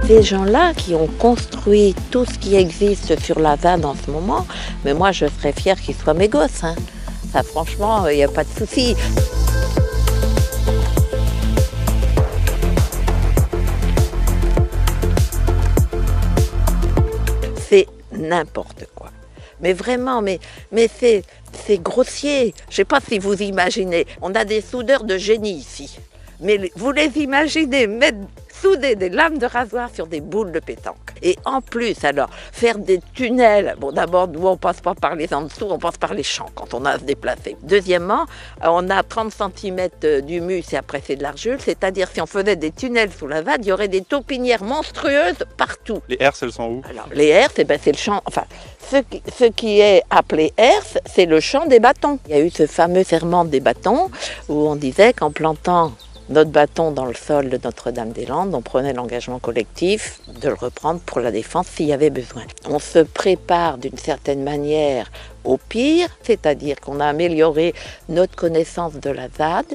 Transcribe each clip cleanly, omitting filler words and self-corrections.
Ces gens-là qui ont construit tout ce qui existe sur la ZAD en ce moment, mais moi je serais fière qu'ils soient mes gosses. Hein. Ça franchement, il n'y a pas de souci. C'est n'importe quoi. Mais vraiment, mais c'est grossier. Je ne sais pas si vous imaginez. On a des soudeurs de génie ici. Mais vous les imaginez souder des lames de rasoir sur des boules de pétanque. Et en plus, alors, faire des tunnels. Bon, d'abord, nous, on passe pas par les en dessous, on passe par les champs quand on a à se déplacer. Deuxièmement, on a 30 cm d'humus et après c'est de l'argile. C'est-à-dire, si on faisait des tunnels sous la ZAD, il y aurait des taupinières monstrueuses partout. Les herses, elles sont où? Alors, les herses, c'est le champ. Enfin, ce qui est appelé herse, c'est le champ des bâtons. Il y a eu ce fameux serment des bâtons où on disait qu'en plantant notre bâton dans le sol de Notre-Dame-des-Landes, on prenait l'engagement collectif de le reprendre pour la défense s'il y avait besoin. On se prépare d'une certaine manière au pire, c'est-à-dire qu'on a amélioré notre connaissance de la ZAD,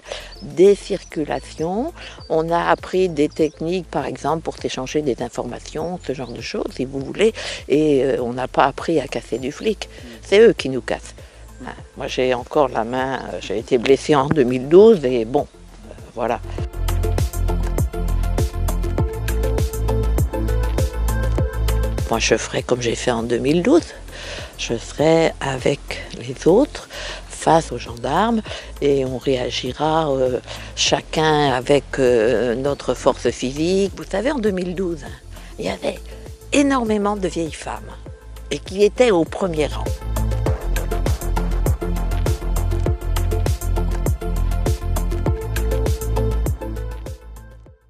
des circulations, on a appris des techniques par exemple pour s'échanger des informations, ce genre de choses si vous voulez, et on n'a pas appris à casser du flic, c'est eux qui nous cassent. Moi j'ai encore la main, j'ai été blessée en 2012 et bon, voilà. Moi, je ferai comme j'ai fait en 2012. Je serai avec les autres face aux gendarmes et on réagira chacun avec notre force physique. Vous savez, en 2012, il y avait énormément de vieilles femmes et qui étaient au premier rang.